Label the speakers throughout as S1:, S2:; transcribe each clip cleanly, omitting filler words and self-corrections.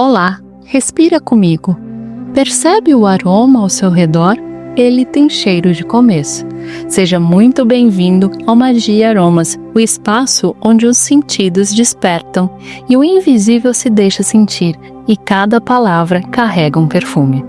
S1: Olá, respira comigo. Percebe o aroma ao seu redor? Ele tem cheiro de começo. Seja muito bem-vindo ao Magia Aromas, o espaço onde os sentidos despertam e o invisível se deixa sentir, e cada palavra carrega um perfume.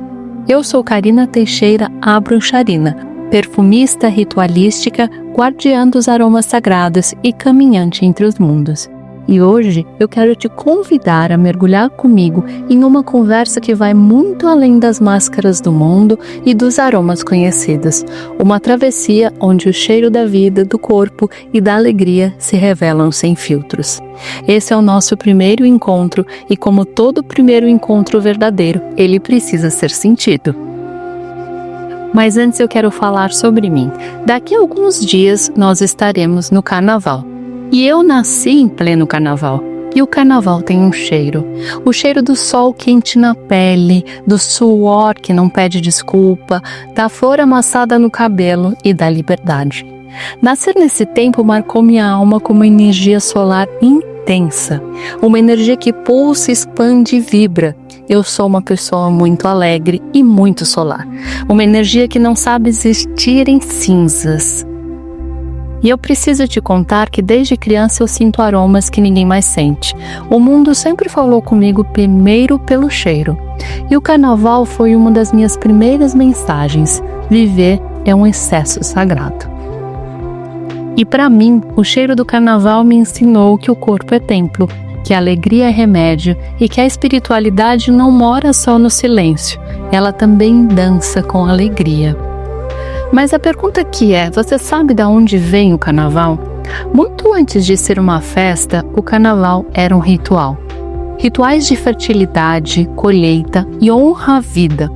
S1: Eu sou Karina Teixeira, a bruxarina, perfumista ritualística, guardiã dos aromas sagrados e caminhante entre os mundos. E hoje eu quero te convidar a mergulhar comigo em uma conversa que vai muito além das máscaras do mundo e dos aromas conhecidos. Uma travessia onde o cheiro da vida, do corpo e da alegria se revelam sem filtros. Esse é o nosso primeiro encontro e, como todo primeiro encontro verdadeiro, ele precisa ser sentido. Mas antes eu quero falar sobre mim. Daqui a alguns dias nós estaremos no Carnaval. E eu nasci em pleno Carnaval. E o Carnaval tem um cheiro. O cheiro do sol quente na pele, do suor que não pede desculpa, da flor amassada no cabelo e da liberdade. Nascer nesse tempo marcou minha alma com uma energia solar intensa. Uma energia que pulsa, expande e vibra. Eu sou uma pessoa muito alegre e muito solar. Uma energia que não sabe existir em cinzas. E eu preciso te contar que desde criança eu sinto aromas que ninguém mais sente. O mundo sempre falou comigo primeiro pelo cheiro. E o Carnaval foi uma das minhas primeiras mensagens. Viver é um excesso sagrado. E para mim, o cheiro do Carnaval me ensinou que o corpo é templo, que a alegria é remédio e que a espiritualidade não mora só no silêncio. Ela também dança com alegria. Mas a pergunta que é, você sabe de onde vem o Carnaval? Muito antes de ser uma festa, o Carnaval era um ritual. Rituais de fertilidade, colheita e honra à vida.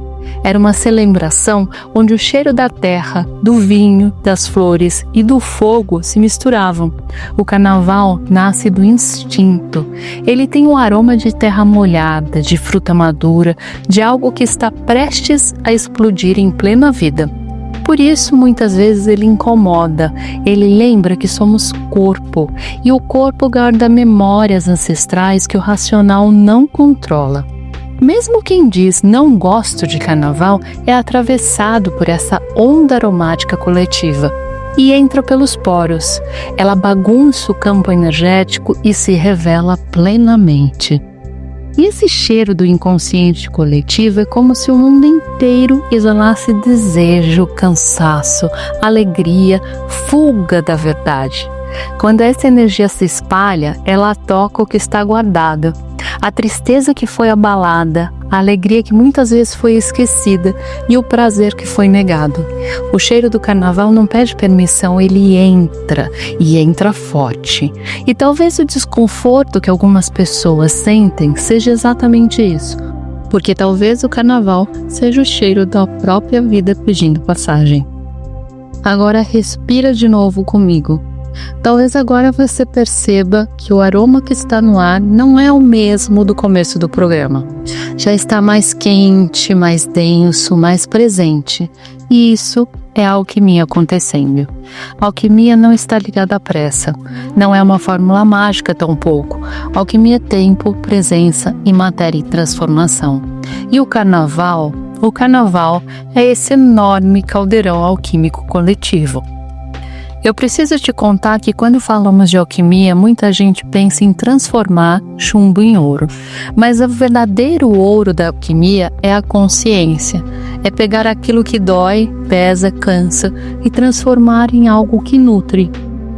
S1: Era uma celebração onde o cheiro da terra, do vinho, das flores e do fogo se misturavam. O Carnaval nasce do instinto. Ele tem um aroma de terra molhada, de fruta madura, de algo que está prestes a explodir em plena vida. Por isso, muitas vezes ele incomoda, ele lembra que somos corpo, e o corpo guarda memórias ancestrais que o racional não controla. Mesmo quem diz não gosto de carnaval é atravessado por essa onda aromática coletiva e entra pelos poros. Ela bagunça o campo energético e se revela plenamente. E esse cheiro do inconsciente coletivo é como se o mundo inteiro exalasse desejo, cansaço, alegria, fuga da verdade. Quando essa energia se espalha, ela toca o que está guardado. A tristeza que foi abalada, a alegria que muitas vezes foi esquecida e o prazer que foi negado. O cheiro do Carnaval não pede permissão, ele entra e entra forte. E talvez o desconforto que algumas pessoas sentem seja exatamente isso, porque talvez o Carnaval seja o cheiro da própria vida pedindo passagem. Agora respira de novo comigo. Talvez agora você perceba que o aroma que está no ar não é o mesmo do começo do programa. Já está mais quente, mais denso, mais presente. E isso é a alquimia acontecendo. A alquimia não está ligada à pressa. Não é uma fórmula mágica tampouco. A alquimia é tempo, presença e matéria em transformação. E o Carnaval é esse enorme caldeirão alquímico coletivo. Eu preciso te contar que quando falamos de alquimia, muita gente pensa em transformar chumbo em ouro. Mas o verdadeiro ouro da alquimia é a consciência. É pegar aquilo que dói, pesa, cansa e transformar em algo que nutre.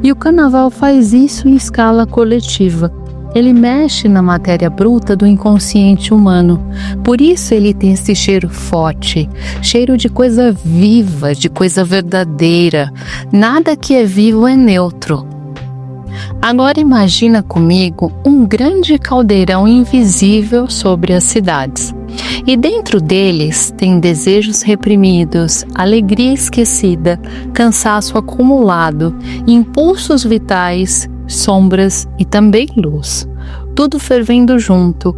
S1: E o Carnaval faz isso em escala coletiva. Ele mexe na matéria bruta do inconsciente humano. Por isso ele tem esse cheiro forte, cheiro de coisa viva, de coisa verdadeira. Nada que é vivo é neutro. Agora imagina comigo um grande caldeirão invisível sobre as cidades. E dentro deles tem desejos reprimidos, alegria esquecida, cansaço acumulado, impulsos vitais, sombras e também luz, tudo fervendo junto.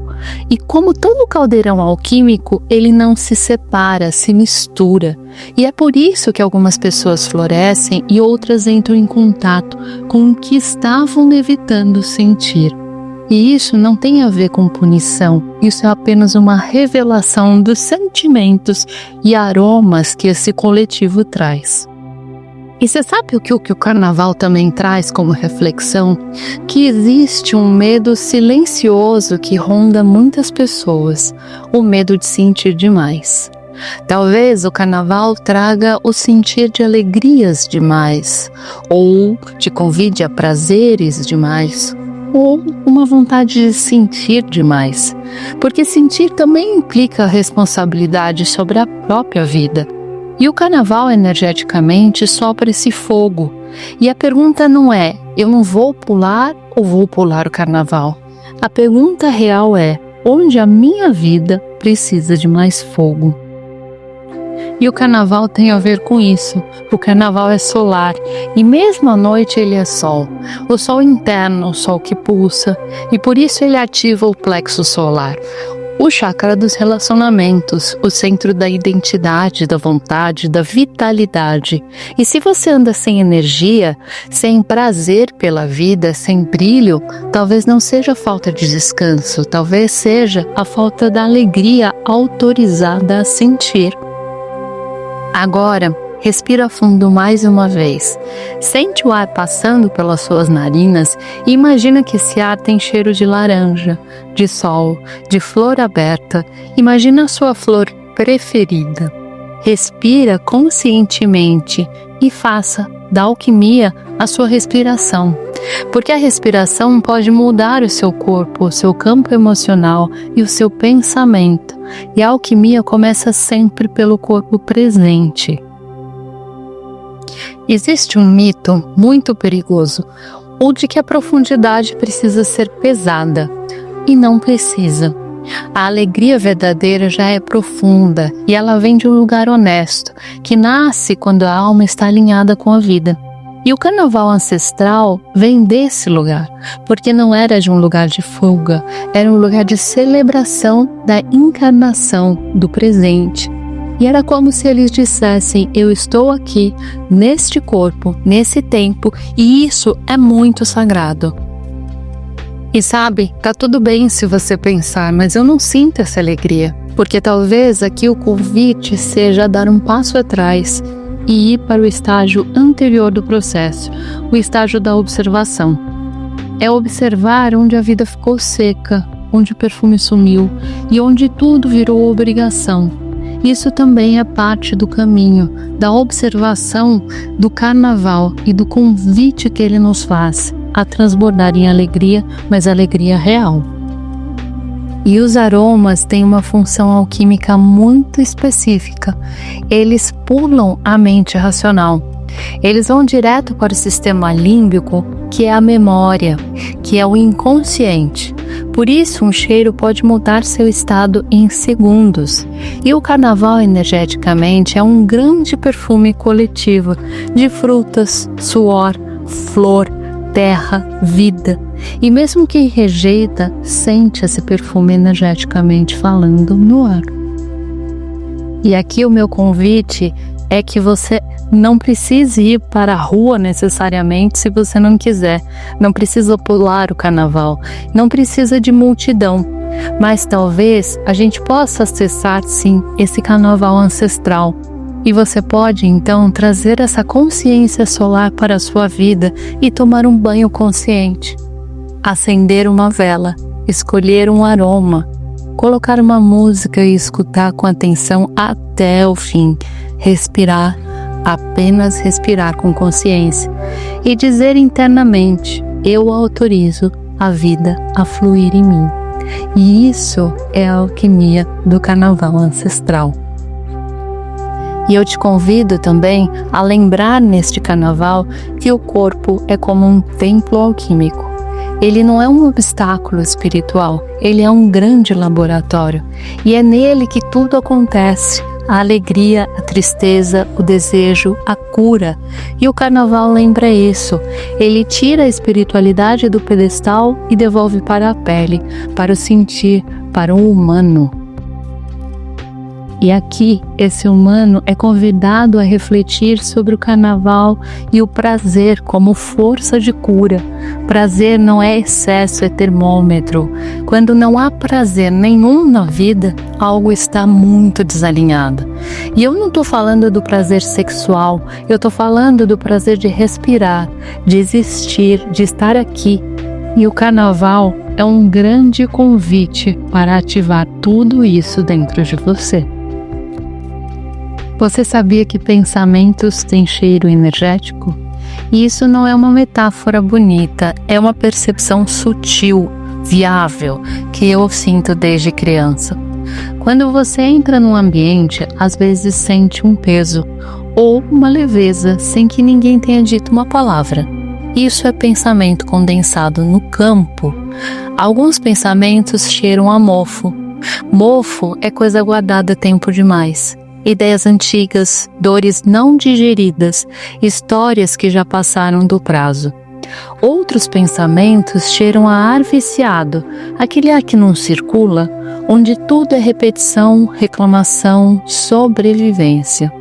S1: E como todo caldeirão alquímico, ele não se separa, se mistura. E é por isso que algumas pessoas florescem e outras entram em contato com o que estavam evitando sentir. E isso não tem a ver com punição, isso é apenas uma revelação dos sentimentos e aromas que esse coletivo traz. E você sabe o que o carnaval também traz como reflexão? Que existe um medo silencioso que ronda muitas pessoas, o medo de sentir demais. Talvez o carnaval traga o sentir de alegrias demais, ou te convide a prazeres demais, ou uma vontade de sentir demais, porque sentir também implica responsabilidade sobre a própria vida. E o carnaval energeticamente sopra esse fogo. E a pergunta não é, eu não vou pular ou vou pular o carnaval? A pergunta real é, onde a minha vida precisa de mais fogo? E o carnaval tem a ver com isso. O carnaval é solar e mesmo à noite ele é sol. O sol interno, o sol que pulsa, e por isso ele ativa o plexo solar. O chakra dos relacionamentos, o centro da identidade, da vontade, da vitalidade. E se você anda sem energia, sem prazer pela vida, sem brilho, talvez não seja falta de descanso, talvez seja a falta da alegria autorizada a sentir. Agora, respira fundo mais uma vez. Sente o ar passando pelas suas narinas e imagina que esse ar tem cheiro de laranja, de sol, de flor aberta. Imagina a sua flor preferida. Respira conscientemente e faça da alquimia a sua respiração. Porque a respiração pode mudar o seu corpo, o seu campo emocional e o seu pensamento. E a alquimia começa sempre pelo corpo presente. Existe um mito muito perigoso, o de que a profundidade precisa ser pesada, e não precisa. A alegria verdadeira já é profunda e ela vem de um lugar honesto, que nasce quando a alma está alinhada com a vida. E o carnaval ancestral vem desse lugar, porque não era de um lugar de fuga, era um lugar de celebração da encarnação do presente. E era como se eles dissessem, eu estou aqui, neste corpo, nesse tempo, e isso é muito sagrado. E sabe, tá tudo bem se você pensar, mas eu não sinto essa alegria, porque talvez aqui o convite seja dar um passo atrás e ir para o estágio anterior do processo, o estágio da observação. É observar onde a vida ficou seca, onde o perfume sumiu e onde tudo virou obrigação. Isso também é parte do caminho, da observação do carnaval e do convite que ele nos faz a transbordar em alegria, mas alegria real. E os aromas têm uma função alquímica muito específica. Eles pulam a mente racional. Eles vão direto para o sistema límbico, que é a memória, que é o inconsciente. Por isso, um cheiro pode mudar seu estado em segundos. E o carnaval, energeticamente, é um grande perfume coletivo de frutas, suor, flor, terra, vida. E mesmo quem rejeita, sente esse perfume energeticamente falando no ar. E aqui o meu convite é que você não precise ir para a rua necessariamente se você não quiser. Não precisa pular o carnaval, não precisa de multidão. Mas talvez a gente possa acessar sim esse carnaval ancestral. E você pode então trazer essa consciência solar para a sua vida e tomar um banho consciente. Acender uma vela, escolher um aroma, colocar uma música e escutar com atenção até o fim. Respirar, apenas respirar com consciência e dizer internamente, eu autorizo a vida a fluir em mim. E isso é a alquimia do carnaval ancestral. E eu te convido também a lembrar neste carnaval que o corpo é como um templo alquímico. Ele não é um obstáculo espiritual, ele é um grande laboratório. E é nele que tudo acontece. A alegria, a tristeza, o desejo, a cura. E o carnaval lembra isso. Ele tira a espiritualidade do pedestal e devolve para a pele, para o sentir, para o humano. E aqui, esse humano é convidado a refletir sobre o carnaval e o prazer como força de cura. Prazer não é excesso, é termômetro. Quando não há prazer nenhum na vida, algo está muito desalinhado. E eu não estou falando do prazer sexual, eu estou falando do prazer de respirar, de existir, de estar aqui. E o carnaval é um grande convite para ativar tudo isso dentro de você. Você sabia que pensamentos têm cheiro energético? E isso não é uma metáfora bonita, é uma percepção sutil, viável, que eu sinto desde criança. Quando você entra num ambiente, às vezes sente um peso ou uma leveza sem que ninguém tenha dito uma palavra. Isso é pensamento condensado no campo. Alguns pensamentos cheiram a mofo. Mofo é coisa guardada tempo demais. Ideias antigas, dores não digeridas, histórias que já passaram do prazo. Outros pensamentos cheiram a ar viciado, aquele ar que não circula, onde tudo é repetição, reclamação, sobrevivência.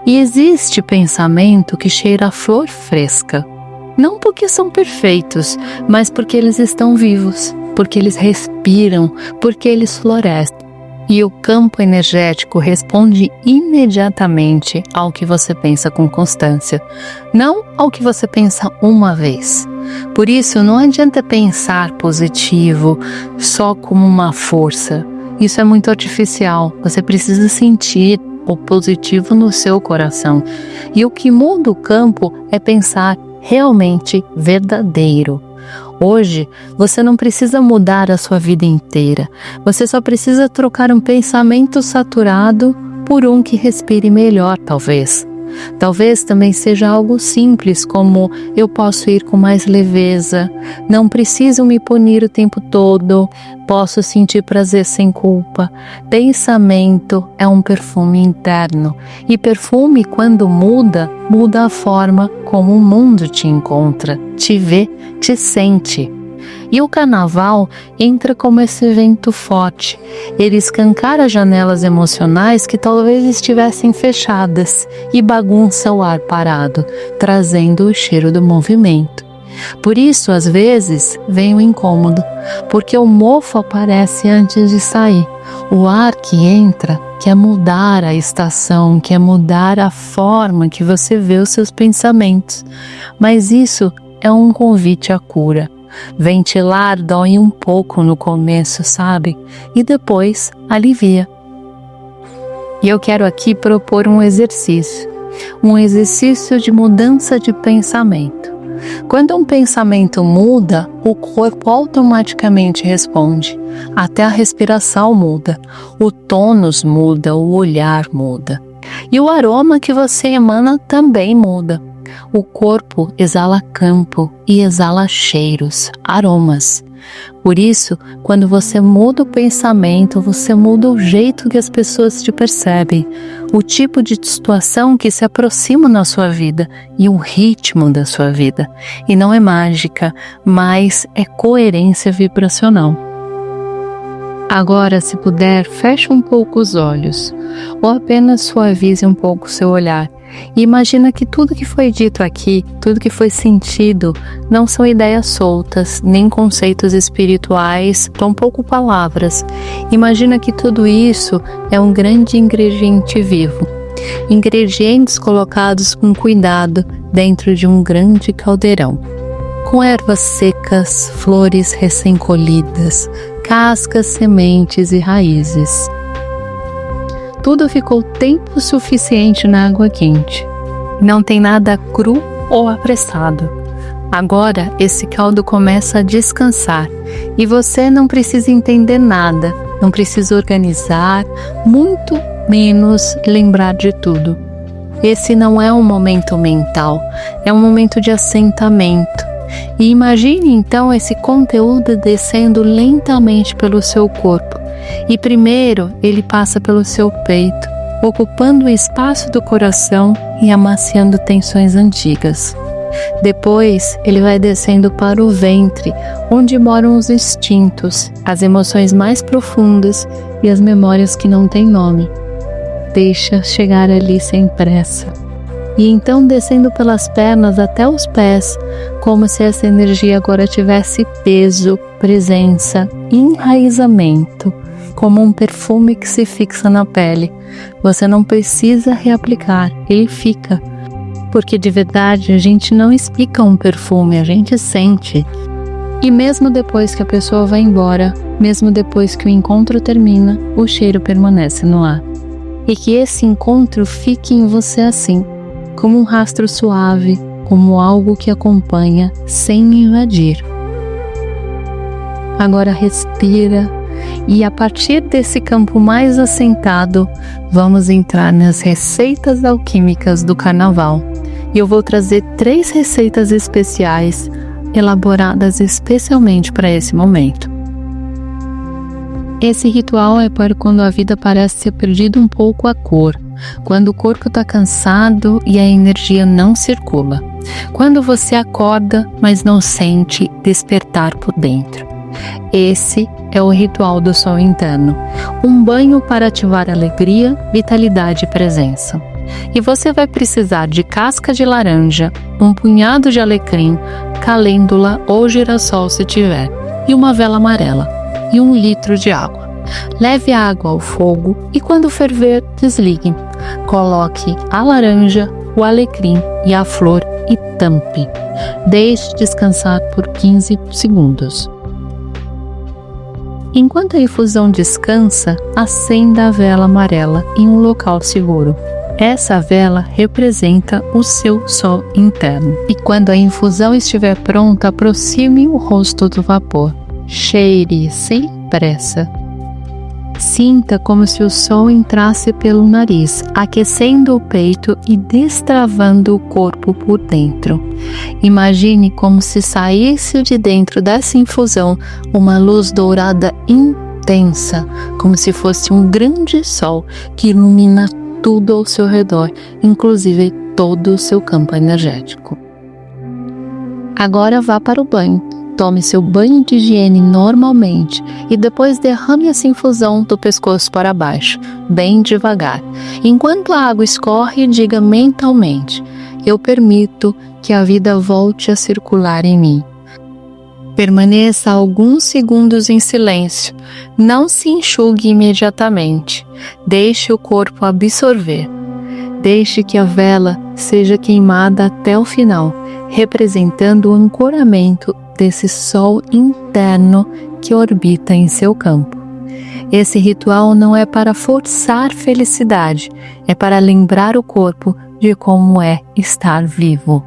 S1: E existe pensamento que cheira a flor fresca. Não porque são perfeitos, mas porque eles estão vivos, porque eles respiram, porque eles florescem. E o campo energético responde imediatamente ao que você pensa com constância, não ao que você pensa uma vez. Por isso, não adianta pensar positivo só como uma força. Isso é muito artificial. Você precisa sentir o positivo no seu coração. E o que muda o campo é pensar realmente verdadeiro. Hoje, você não precisa mudar a sua vida inteira. Você só precisa trocar um pensamento saturado por um que respire melhor, talvez. Talvez também seja algo simples, como eu posso ir com mais leveza, não preciso me punir o tempo todo, posso sentir prazer sem culpa. Pensamento é um perfume interno, e perfume, quando muda, muda a forma como o mundo te encontra, te vê, te sente. E o carnaval entra como esse evento forte. Ele escancara janelas emocionais que talvez estivessem fechadas e bagunça o ar parado, trazendo o cheiro do movimento. Por isso, às vezes, vem o incômodo, porque o mofo aparece antes de sair. O ar que entra quer mudar a estação, quer mudar a forma que você vê os seus pensamentos. Mas isso é um convite à cura. Ventilar dói um pouco no começo, sabe? E depois alivia. E eu quero aqui propor um exercício de mudança de pensamento. Quando um pensamento muda, o corpo automaticamente responde. Até a respiração muda, o tônus muda, o olhar muda. E o aroma que você emana também muda. O corpo exala campo e exala cheiros, aromas. Por isso, quando você muda o pensamento, você muda o jeito que as pessoas te percebem, o tipo de situação que se aproxima na sua vida e o ritmo da sua vida. E não é mágica, mas é coerência vibracional. Agora, se puder, feche um pouco os olhos, ou apenas suavize um pouco o seu olhar. E imagina que tudo que foi dito aqui, tudo que foi sentido, não são ideias soltas, nem conceitos espirituais, tampouco palavras. Imagina que tudo isso é um grande ingrediente vivo. Ingredientes colocados com cuidado dentro de um grande caldeirão. Com ervas secas, flores recém-colhidas, cascas, sementes e raízes. Tudo ficou tempo suficiente na água quente. Não tem nada cru ou apressado. Agora esse caldo começa a descansar e você não precisa entender nada, não precisa organizar, muito menos lembrar de tudo. Esse não é um momento mental, é um momento de assentamento. E imagine então esse conteúdo descendo lentamente pelo seu corpo. E primeiro ele passa pelo seu peito, ocupando o espaço do coração e amaciando tensões antigas. Depois ele vai descendo para o ventre, onde moram os instintos, as emoções mais profundas e as memórias que não têm nome. deixa chegar ali sem pressa. E então descendo pelas pernas até os pés, como se essa energia agora tivesse peso, presença, enraizamento, como um perfume que se fixa na pele. Você não precisa reaplicar, ele fica. Porque de verdade a gente não explica um perfume, a gente sente. E mesmo depois que a pessoa vai embora, mesmo depois que o encontro termina, o cheiro permanece no ar. E que esse encontro fique em você assim, como um rastro suave, como algo que acompanha sem invadir. Agora respira e a partir desse campo mais assentado, vamos entrar nas receitas alquímicas do carnaval. E eu vou trazer 3 receitas especiais, elaboradas especialmente para esse momento. Esse ritual é para quando a vida parece ter perdido um pouco a cor, quando o corpo está cansado e a energia não circula, quando você acorda, mas não sente despertar por dentro. Esse é o ritual do sol interno, um banho para ativar alegria, vitalidade e presença. E você vai precisar de casca de laranja, um punhado de alecrim, calêndula ou girassol se tiver, e uma vela amarela, e 1 litro de água. Leve a água ao fogo e quando ferver, desligue. Coloque a laranja, o alecrim e a flor e tampe. Deixe descansar por 15 segundos. Enquanto a infusão descansa, acenda a vela amarela em um local seguro. Essa vela representa o seu sol interno. E quando a infusão estiver pronta, aproxime o rosto do vapor. Cheire sem pressa. Sinta como se o sol entrasse pelo nariz, aquecendo o peito e destravando o corpo por dentro. Imagine como se saísse de dentro dessa infusão uma luz dourada intensa, como se fosse um grande sol que ilumina tudo ao seu redor, inclusive todo o seu campo energético. Agora vá para o banho. Tome seu banho de higiene normalmente e depois derrame essa infusão do pescoço para baixo, bem devagar. Enquanto a água escorre, diga mentalmente: eu permito que a vida volte a circular em mim. Permaneça alguns segundos em silêncio. Não se enxugue imediatamente. Deixe o corpo absorver. Deixe que a vela seja queimada até o final, representando o ancoramento desse sol interno que orbita em seu campo. Esse ritual não é para forçar felicidade, é para lembrar o corpo de como é estar vivo.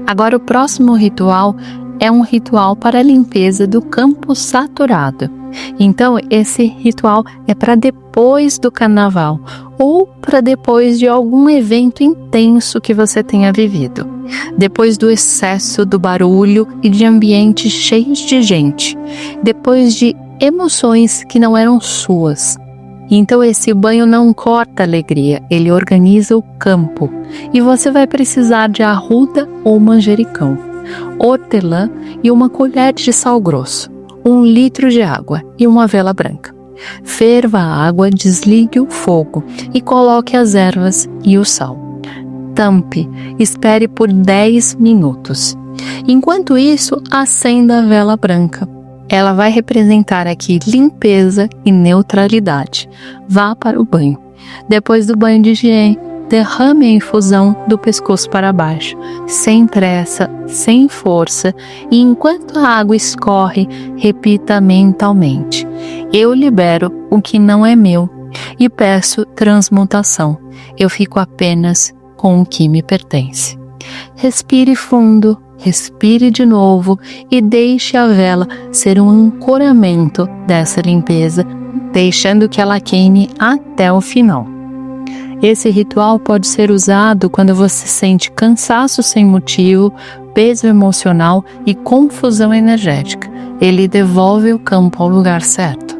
S1: Agora o próximo ritual é um ritual para a limpeza do campo saturado. Então esse ritual é para depois do carnaval ou para depois de algum evento intenso que você tenha vivido. Depois do excesso do barulho e de ambientes cheios de gente. Depois de emoções que não eram suas. Então esse banho não corta a alegria, ele organiza o campo. E você vai precisar de arruda ou manjericão, hortelã e uma colher de sal grosso, 1 litro de água e uma vela branca. Ferva a água, desligue o fogo e coloque as ervas e o sal. Tampe, espere por 10 minutos. Enquanto isso, acenda a vela branca. Ela vai representar aqui limpeza e neutralidade. Vá para o banho. Depois do banho de higiene, derrame a infusão do pescoço para baixo, sem pressa, sem força, e enquanto a água escorre, repita mentalmente: eu libero o que não é meu e peço transmutação. Eu fico apenas com o que me pertence. Respire fundo, respire de novo e deixe a vela ser um ancoramento dessa limpeza, deixando que ela queime até o final. Esse ritual pode ser usado quando você sente cansaço sem motivo, peso emocional e confusão energética. Ele devolve o campo ao lugar certo.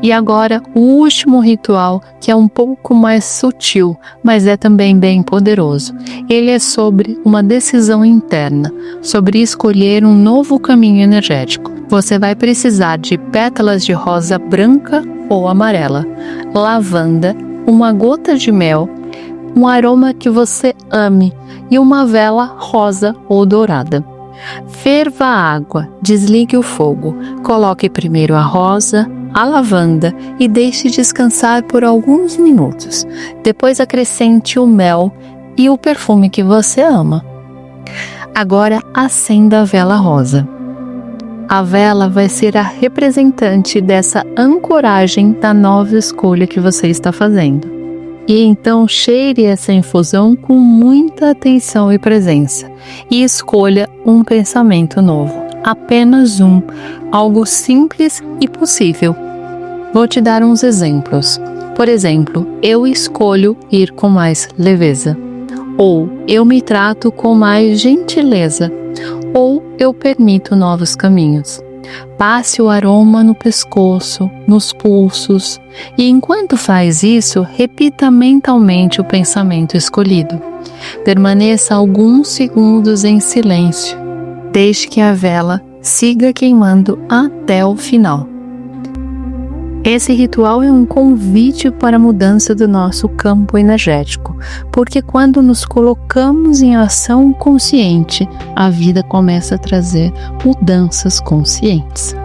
S1: E agora, o último ritual, que é um pouco mais sutil, mas é também bem poderoso. Ele é sobre uma decisão interna, sobre escolher um novo caminho energético. Você vai precisar de pétalas de rosa branca ou amarela. lavanda, uma gota de mel, um aroma que você ame e uma vela rosa ou dourada. Ferva a água, desligue o fogo, coloque primeiro a rosa, a lavanda e deixe descansar por alguns minutos. Depois acrescente o mel e o perfume que você ama. Agora acenda a vela rosa. A vela vai ser a representante dessa ancoragem da nova escolha que você está fazendo. E então cheire essa infusão com muita atenção e presença e escolha um pensamento novo, apenas um, algo simples e possível. Vou te dar uns exemplos. Por exemplo, eu escolho ir com mais leveza, ou eu me trato com mais gentileza, ou eu permito novos caminhos. Passe o aroma no pescoço, nos pulsos, e enquanto faz isso, repita mentalmente o pensamento escolhido. Permaneça alguns segundos em silêncio. Deixe que a vela siga queimando até o final. Esse ritual é um convite para a mudança do nosso campo energético, porque quando nos colocamos em ação consciente, a vida começa a trazer mudanças conscientes.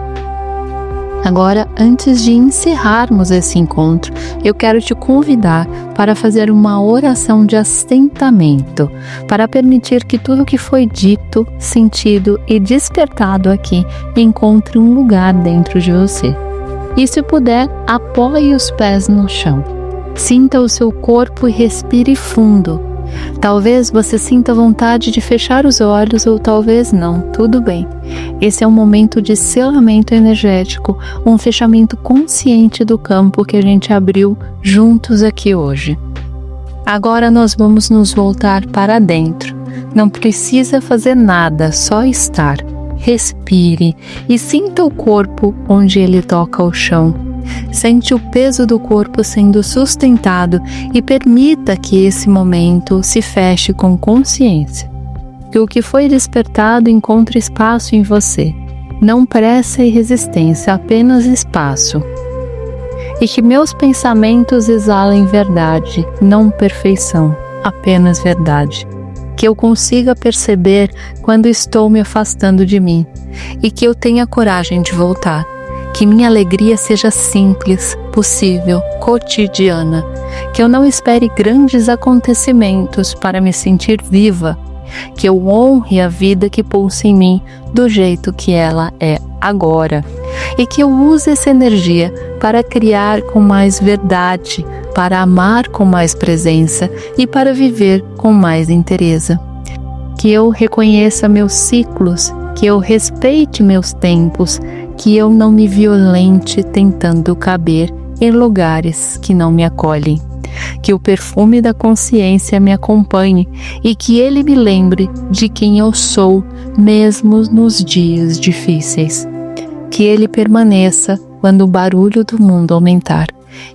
S1: Agora, antes de encerrarmos esse encontro, eu quero te convidar para fazer uma oração de assentamento, para permitir que tudo que foi dito, sentido e despertado aqui encontre um lugar dentro de você. E se puder, apoie os pés no chão. Sinta o seu corpo e respire fundo. Talvez você sinta vontade de fechar os olhos ou talvez não, tudo bem. Esse é um momento de selamento energético, um fechamento consciente do campo que a gente abriu juntos aqui hoje. Agora nós vamos nos voltar para dentro. Não precisa fazer nada, só estar. Respire e sinta o corpo onde ele toca o chão. Sente o peso do corpo sendo sustentado e permita que esse momento se feche com consciência. Que o que foi despertado encontre espaço em você. Não pressa e resistência, apenas espaço. E que meus pensamentos exalem verdade, não perfeição, apenas verdade. Que eu consiga perceber quando estou me afastando de mim e que eu tenha coragem de voltar. Que minha alegria seja simples, possível, cotidiana. Que eu não espere grandes acontecimentos para me sentir viva. Que eu honre a vida que pulsa em mim do jeito que ela é agora. E que eu use essa energia para criar com mais verdade, para amar com mais presença e para viver com mais inteireza. Que eu reconheça meus ciclos, que eu respeite meus tempos, que eu não me violente tentando caber em lugares que não me acolhem. Que o perfume da consciência me acompanhe e que ele me lembre de quem eu sou, mesmo nos dias difíceis. Que ele permaneça quando o barulho do mundo aumentar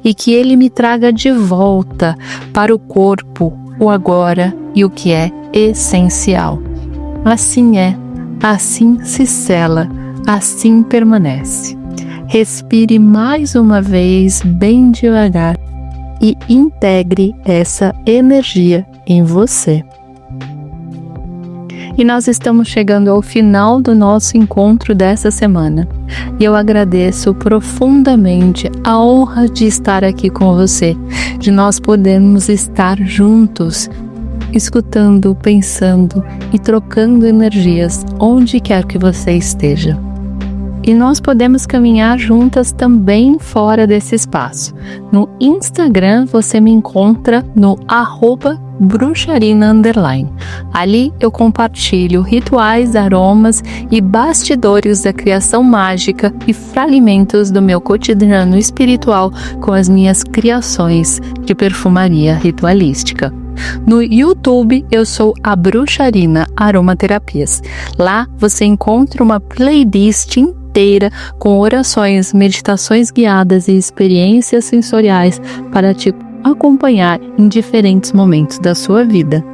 S1: e que ele me traga de volta para o corpo, o agora e o que é essencial. Assim é, assim se sela, assim permanece. Respire mais uma vez bem devagar e integre essa energia em você. E nós estamos chegando ao final do nosso encontro dessa semana. E eu agradeço profundamente a honra de estar aqui com você, de nós podermos estar juntos, escutando, pensando e trocando energias onde quer que você esteja. E nós podemos caminhar juntas também fora desse espaço. No Instagram você me encontra no @bruxarina_. Ali eu compartilho rituais, aromas e bastidores da criação mágica e fragmentos do meu cotidiano espiritual com as minhas criações de perfumaria ritualística. No YouTube eu sou a Bruxarina Aromaterapias. Lá você encontra uma playlist inteira com orações, meditações guiadas e experiências sensoriais para te acompanhar em diferentes momentos da sua vida.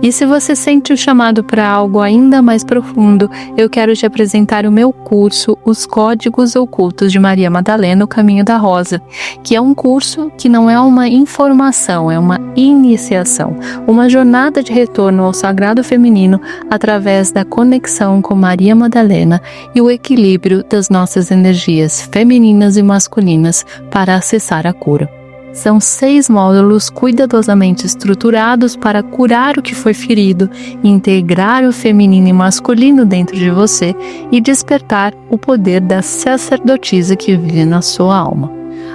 S1: E se você sente o chamado para algo ainda mais profundo, eu quero te apresentar o meu curso, Os Códigos Ocultos de Maria Madalena, o Caminho da Rosa, que é um curso que não é uma informação, é uma iniciação, uma jornada de retorno ao sagrado feminino através da conexão com Maria Madalena e o equilíbrio das nossas energias femininas e masculinas para acessar a cura. São 6 módulos cuidadosamente estruturados para curar o que foi ferido, integrar o feminino e masculino dentro de você e despertar o poder da sacerdotisa que vive na sua alma.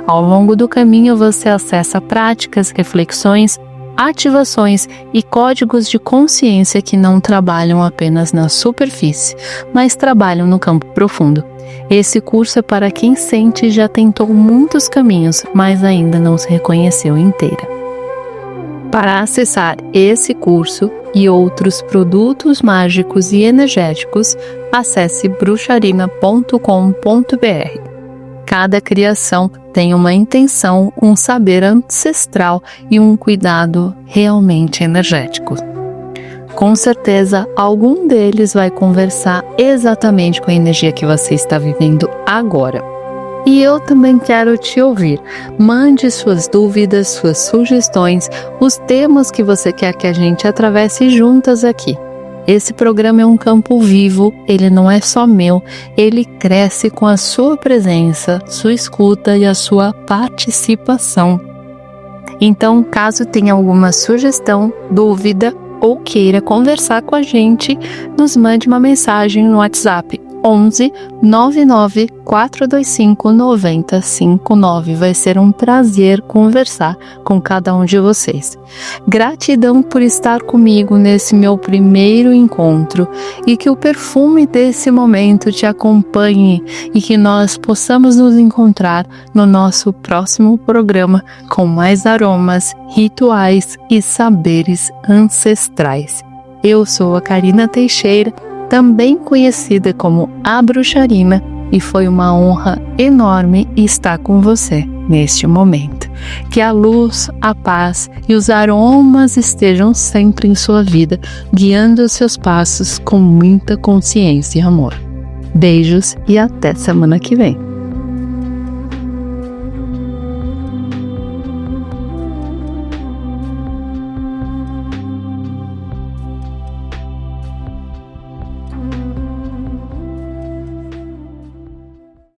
S1: Ao longo do caminho você acessa práticas, reflexões, ativações e códigos de consciência que não trabalham apenas na superfície, mas trabalham no campo profundo. Esse curso é para quem sente e já tentou muitos caminhos, mas ainda não se reconheceu inteira. Para acessar esse curso e outros produtos mágicos e energéticos, acesse bruxarina.com.br. Cada criação tem uma intenção, um saber ancestral e um cuidado realmente energético. Com certeza, algum deles vai conversar exatamente com a energia que você está vivendo agora. E eu também quero te ouvir. Mande suas dúvidas, suas sugestões, os temas que você quer que a gente atravesse juntas aqui. Esse programa é um campo vivo, ele não é só meu, ele cresce com a sua presença, sua escuta e a sua participação. Então, caso tenha alguma sugestão, dúvida ou queira conversar com a gente, nos mande uma mensagem no WhatsApp 11 99 425 9059. Vai ser um prazer conversar com cada um de vocês. Gratidão por estar comigo nesse meu primeiro encontro e que o perfume desse momento te acompanhe e que nós possamos nos encontrar no nosso próximo programa com mais aromas, rituais e saberes ancestrais. Eu sou a Karina Teixeira, também conhecida como a Bruxarina, e foi uma honra enorme estar com você neste momento. Que a luz, a paz e os aromas estejam sempre em sua vida, guiando os seus passos com muita consciência e amor. Beijos e até semana que vem.